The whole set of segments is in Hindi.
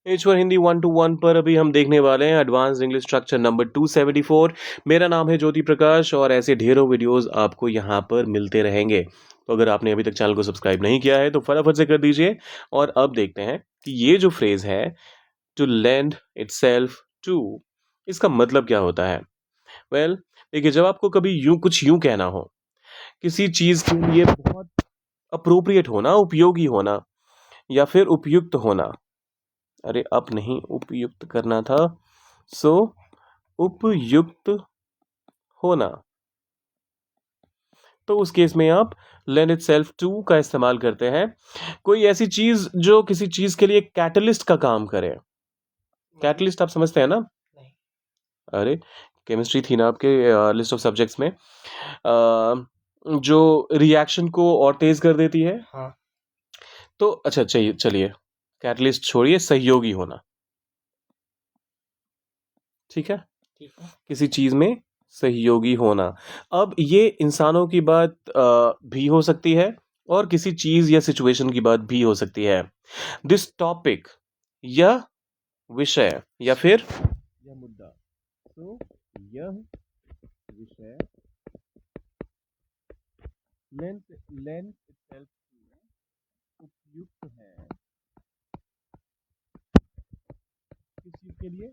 H1 हिंदी 1 to 1 पर अभी हम देखने वाले हैं एडवांस्ड इंग्लिश स्ट्रक्चर नंबर 274। मेरा नाम है ज्योति प्रकाश और ऐसे ढेरों वीडियोस आपको यहाँ पर मिलते रहेंगे। तो अगर आपने अभी तक चैनल को सब्सक्राइब नहीं किया है तो फटाफट से कर दीजिए। और अब देखते हैं कि ये जो फ्रेज है टू लेंड इटसेल्फ टू, इसका मतलब क्या होता है। वेल देखिए, जब आपको कभी यूं कहना हो, किसी चीज के लिए बहुत अप्रोप्रिएट होना, उपयोगी होना या फिर उपयुक्त होना, अरे अप नहीं उपयुक्त करना था, सो उपयुक्त होना, तो उस केस में आप lend itself to का इस्तेमाल करते हैं। कोई ऐसी चीज जो किसी चीज के लिए कैटलिस्ट का काम करे। कैटलिस्ट आप समझते हैं ना? नहीं। अरे केमिस्ट्री थी ना आपके लिस्ट ऑफ सब्जेक्ट्स में, जो रिएक्शन को और तेज कर देती है। हाँ। तो अच्छा चाहिए, चलिए कैटलिस्ट छोड़िए, सहयोगी होना। ठीक है, ठीक है। किसी चीज में सहयोगी होना। अब ये इंसानों की बात भी हो सकती है और किसी चीज या सिचुएशन की बात भी हो सकती है। दिस टॉपिक या विषय या फिर यह मुद्दा, तो यह विषय लेंथ इटसेल्फ उपयुक्त है किस चीज के लिए,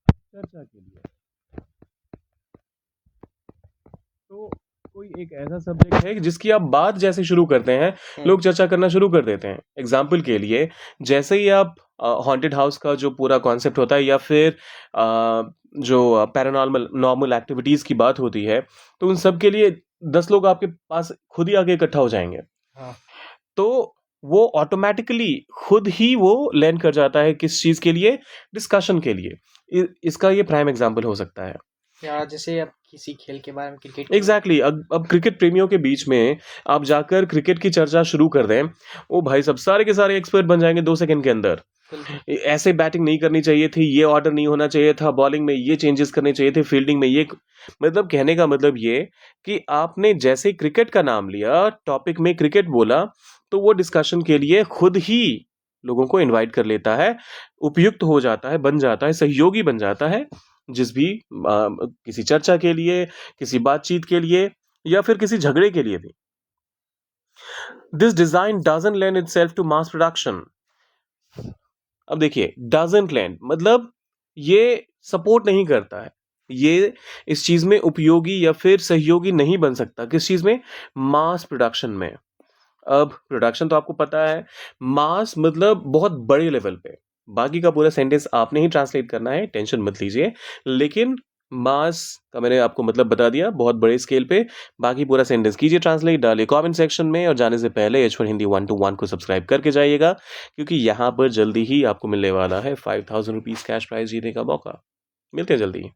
चर्चा के लिए। तो कोई एक ऐसा सब्जेक्ट है जिसकी आप बात जैसे शुरू करते हैं, लोग चर्चा करना शुरू कर देते हैं। एग्जाम्पल के लिए, जैसे ही आप हॉन्टेड हाउस का जो पूरा कॉन्सेप्ट होता है या फिर जो पैरानॉर्मल नॉर्मल एक्टिविटीज की बात होती है, तो उन सब के लिए 10 लोग आपके पास खुद ही आके इकट्ठा हो जाएंगे। हाँ। तो वो ऑटोमेटिकली खुद ही वो लैंड कर जाता है किस चीज के लिए, डिस्कशन के लिए। इसका ये प्राइम एग्जाम्पल हो सकता है। या जैसे अब किसी खेल के बारे में, क्रिकेट के एग्जैक्टली अब क्रिकेट प्रेमियों के बीच में आप जाकर क्रिकेट की चर्चा शुरू कर दें, ओ भाई सब सारे के सारे एक्सपर्ट बन जाएंगे 2 सेकंड के अंदर। ऐसे बैटिंग नहीं करनी चाहिए थी, ये ऑर्डर नहीं होना चाहिए था, बॉलिंग में ये चेंजेस करने चाहिए थे, फील्डिंग में ये। मतलब कहने का मतलब ये कि आपने जैसे क्रिकेट का नाम लिया, टॉपिक में क्रिकेट बोला, तो वो डिस्कशन के लिए खुद ही लोगों को इनवाइट कर लेता है, उपयुक्त हो जाता है, बन जाता है, सहयोगी बन जाता है, जिस भी किसी चर्चा के लिए, किसी बातचीत के लिए या फिर किसी झगड़े के लिए भी। This design doesn't lend itself to mass production. अब देखिए, डजंट लेंड मतलब ये सपोर्ट नहीं करता है, ये इस चीज में उपयोगी या फिर सहयोगी नहीं बन सकता। किस चीज में? मास प्रोडक्शन में। अब प्रोडक्शन तो आपको पता है, मास मतलब बहुत बड़े लेवल पे। बाकी का पूरा सेंटेंस आपने ही ट्रांसलेट करना है, टेंशन मत लीजिए। लेकिन मास का मैंने आपको मतलब बता दिया, बहुत बड़े स्केल पे। बाकी पूरा सेंटेंस कीजिए ट्रांसलेट, डालिए कमेंट सेक्शन में, और जाने से पहले H1 हिंदी 1 to 1 को सब्सक्राइब करके जाइएगा, क्योंकि यहाँ पर जल्दी ही आपको मिलने वाला है 5000 रुपीज कैश प्राइज जीतने का मौका। मिलते हैं जल्दी।